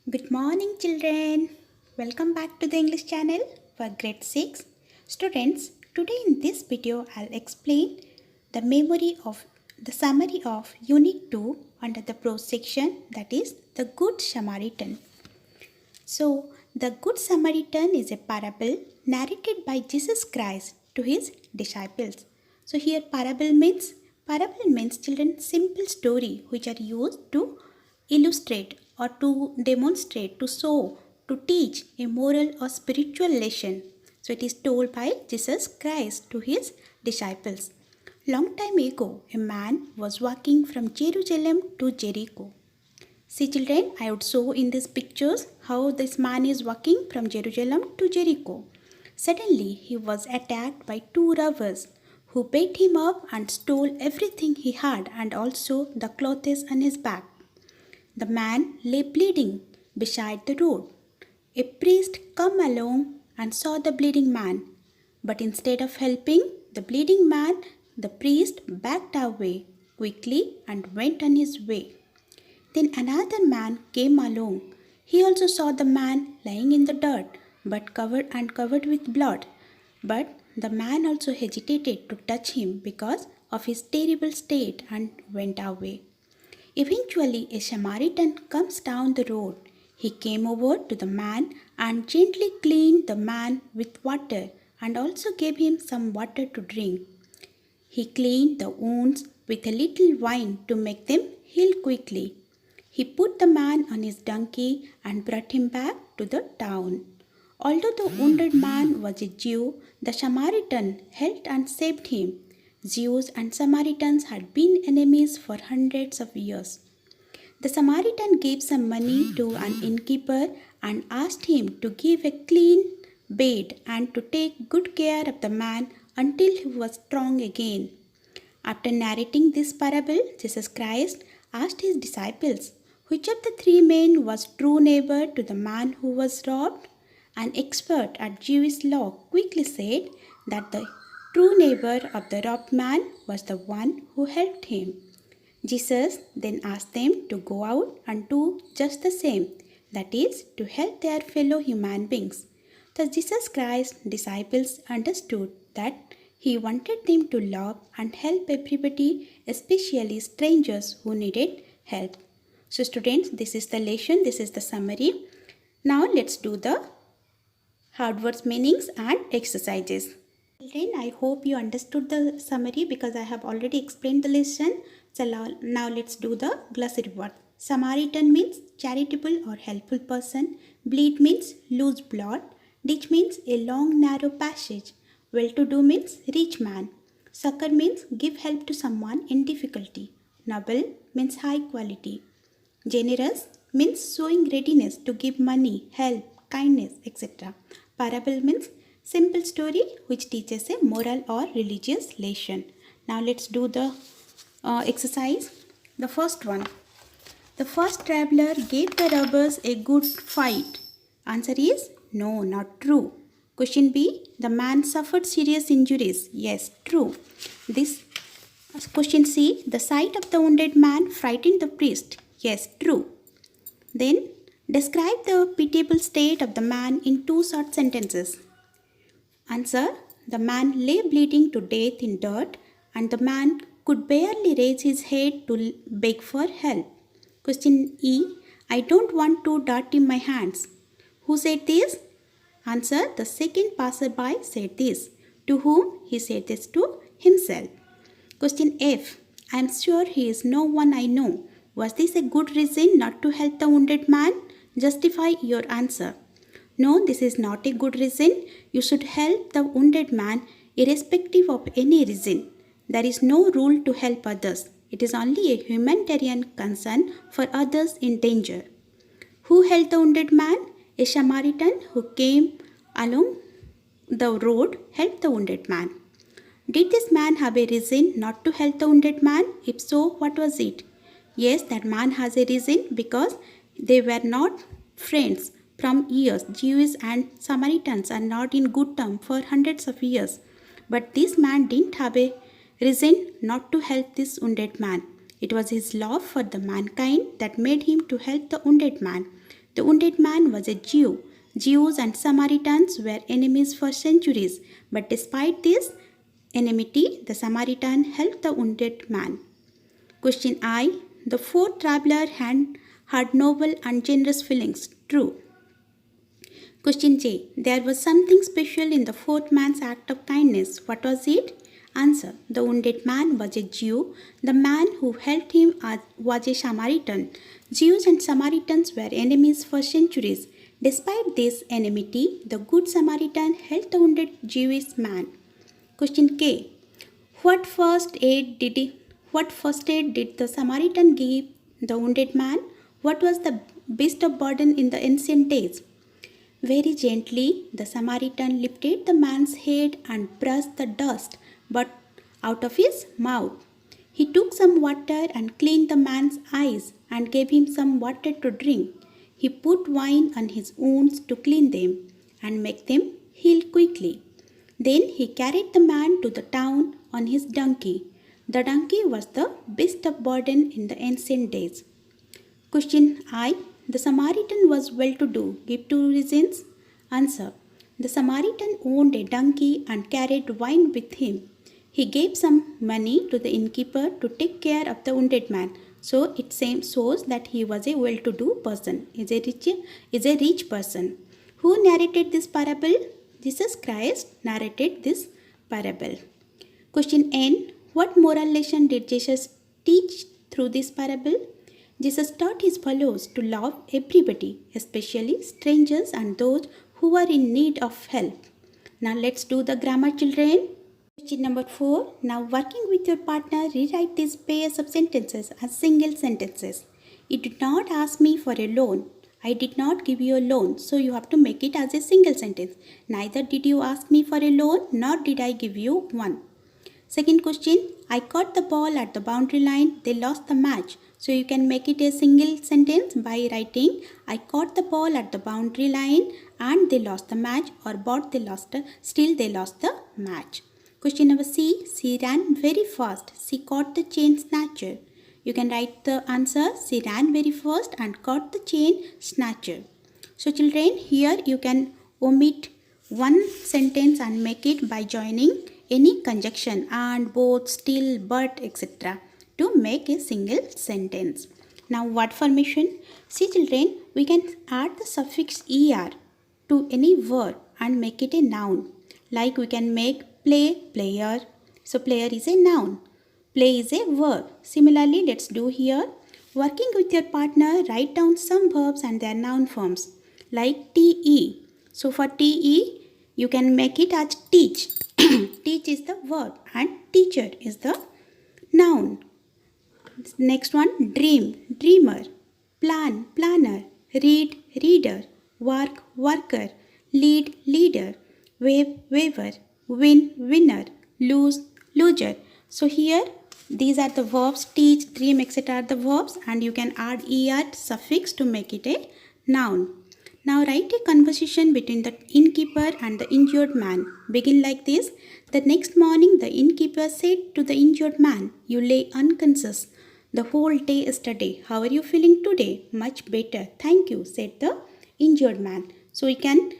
Good morning, children. Welcome back to the English channel for grade 6. Students, today in this video I'll explain the summary of unit 2 under the prose section, that is the Good Samaritan. So, the Good Samaritan is a parable narrated by Jesus Christ to his disciples. So here parable means children simple story which are used to illustrate or to demonstrate, to show, to teach a moral or spiritual lesson. So it is told by Jesus Christ to his disciples. Long time ago, a man was walking from Jerusalem to Jericho. See children, I would show in these pictures how this man is walking from Jerusalem to Jericho. Suddenly, he was attacked by two robbers who beat him up and stole everything he had and also the clothes on his back. The man lay bleeding beside the road. A priest came along and saw the bleeding man. But instead of helping the bleeding man, the priest backed away quickly and went on his way. Then another man came along. He also saw the man lying in the dirt, but covered with blood. But the man also hesitated to touch him because of his terrible state and went away. Eventually, a Samaritan comes down the road. He came over to the man and gently cleaned the man with water and also gave him some water to drink. He cleaned the wounds with a little wine to make them heal quickly. He put the man on his donkey and brought him back to the town. Although the wounded man was a Jew, the Samaritan helped and saved him. Jews and Samaritans had been enemies for hundreds of years. The Samaritan gave some money to an innkeeper and asked him to give a clean bed and to take good care of the man until he was strong again. After narrating this parable, Jesus Christ asked his disciples, which of the three men was true neighbor to the man who was robbed? An expert at Jewish law quickly said that the true neighbor of the robbed man was the one who helped him. Jesus then asked them to go out and do just the same, that is, to help their fellow human beings. Thus Jesus Christ's disciples understood that he wanted them to love and help everybody, especially strangers who needed help. So students, this is the lesson, this is the summary. Now let's do the hard words meanings and exercises. Children, I hope you understood the summary because I have already explained the lesson. So now let's do the glossary word. Samaritan means charitable or helpful person. Bleed means lose blood. Ditch means a long narrow passage. Well-to-do means rich man. Succor means give help to someone in difficulty. Noble means high quality. Generous means showing readiness to give money, help, kindness, etc. Parable means simple story which teaches a moral or religious lesson. Now let's do the exercise. The first one. The first traveler gave the robbers a good fight. Answer is no, not true. Question B. The man suffered serious injuries. Yes, true. This question C. The sight of the wounded man frightened the priest. Yes, true. Then describe the pitiable state of the man in two short sentences. Answer. The man lay bleeding to death in dirt and the man could barely raise his head to beg for help. Question E. I don't want to dirt in my hands. Who said this? Answer. The second passerby said this. To whom? He said this to himself. Question F. I am sure he is no one I know. Was this a good reason not to help the wounded man? Justify your answer. No, this is not a good reason. You should help the wounded man irrespective of any reason. There is no rule to help others. It is only a humanitarian concern for others in danger. Who helped the wounded man? A Samaritan who came along the road helped the wounded man. Did this man have a reason not to help the wounded man? If so, what was it? Yes, that man has a reason because they were not friends from years. Jews and Samaritans are not in good terms for hundreds of years. But this man didn't have a reason not to help this wounded man. It was his love for the mankind that made him to help the wounded man. The wounded man was a Jew. Jews and Samaritans were enemies for centuries, but despite this enmity, the Samaritan helped the wounded man. Question I. The fourth traveler had noble and generous feelings. True. Question J. There was something special in the fourth man's act of kindness. What was it? Answer. The wounded man was a Jew. The man who helped him was a Samaritan. Jews and Samaritans were enemies for centuries. Despite this enmity, the good Samaritan helped the wounded Jewish man. Question K. What first aid did the Samaritan give the wounded man? What was the beast of burden in the ancient days? Very gently, the Samaritan lifted the man's head and brushed the dust but out of his mouth. He took some water and cleaned the man's eyes and gave him some water to drink. He put wine on his wounds to clean them and make them heal quickly. Then he carried the man to the town on his donkey. The donkey was the beast of burden in the ancient days. Question I. The Samaritan was well-to-do. Give 2 reasons. Answer. The Samaritan owned a donkey and carried wine with him. He gave some money to the innkeeper to take care of the wounded man. So it shows that he was a well-to-do person, is a rich person. Who narrated this parable? Jesus Christ narrated this parable. Question N. What moral lesson did Jesus teach through this parable? Jesus taught his followers to love everybody, especially strangers and those who are in need of help. Now let's do the grammar, children. Question number 4. Now working with your partner, rewrite these pairs of sentences as single sentences. You did not ask me for a loan. I did not give you a loan, so you have to make it as a single sentence. Neither did you ask me for a loan, nor did I give you one. Second question, I caught the ball at the boundary line. They lost the match. So you can make it a single sentence by writing, I caught the ball at the boundary line and they lost the match, or still they lost the match. Question number C, she ran very fast. She caught the chain snatcher. You can write the answer, she ran very fast and caught the chain snatcher. So children, here you can omit one sentence and make it by joining any conjunction and, both, still, but, etc. to make a single sentence. Now word formation. See children, we can add the suffix er to any verb and make it a noun. Like we can make play, player. So player is a noun. Play is a verb. Similarly, let's do here. Working with your partner, write down some verbs and their noun forms. Like te. So for te, you can make it as teach. Teach is the verb and teacher is the noun. Next one, dream, dreamer, plan, planner, read, reader, work, worker, lead, leader, wave, waver, win, winner, lose, loser. So here these are the verbs, teach, dream, etc. are the verbs, and you can add er suffix to make it a noun. Now write a conversation between the innkeeper and the injured man. Begin like this. The next morning the innkeeper said to the injured man, you lay unconscious the whole day yesterday. How are you feeling today? Much better, thank you, said the injured man. So we can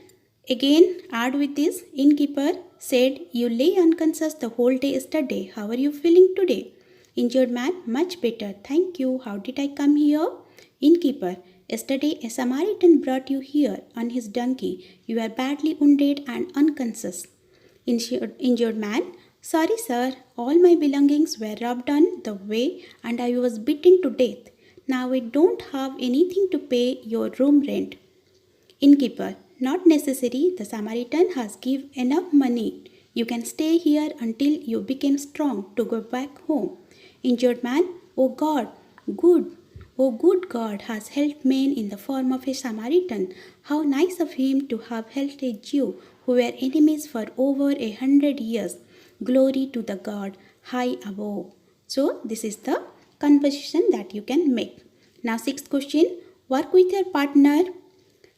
again add with this. Innkeeper said, you lay unconscious the whole day yesterday. How are you feeling today? Injured man, much better, thank you. How did I come here? Innkeeper, yesterday a Samaritan brought you here on his donkey. You are badly wounded and unconscious. Injured man, sorry sir, all my belongings were robbed on the way and I was beaten to death. Now I don't have anything to pay your room rent. Innkeeper, not necessary, the Samaritan has given enough money. You can stay here until you become strong to go back home. Injured man, oh God, good. Oh good God has helped men in the form of a Samaritan. How nice of him to have helped a Jew who were enemies for over 100 years. Glory to the God high above. So this is the conversation that you can make. Now sixth question, work with your partner,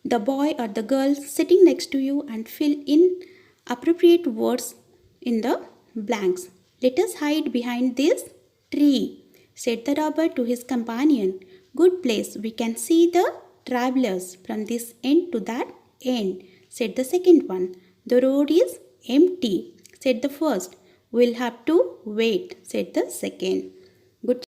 the boy or the girl sitting next to you, and fill in appropriate words in the blanks. Let us hide behind this tree, said the robber to his companion. Good place, we can see the travelers from this end to that end, said the second one. The road is empty, said the first. We'll have to wait, said the second. Good.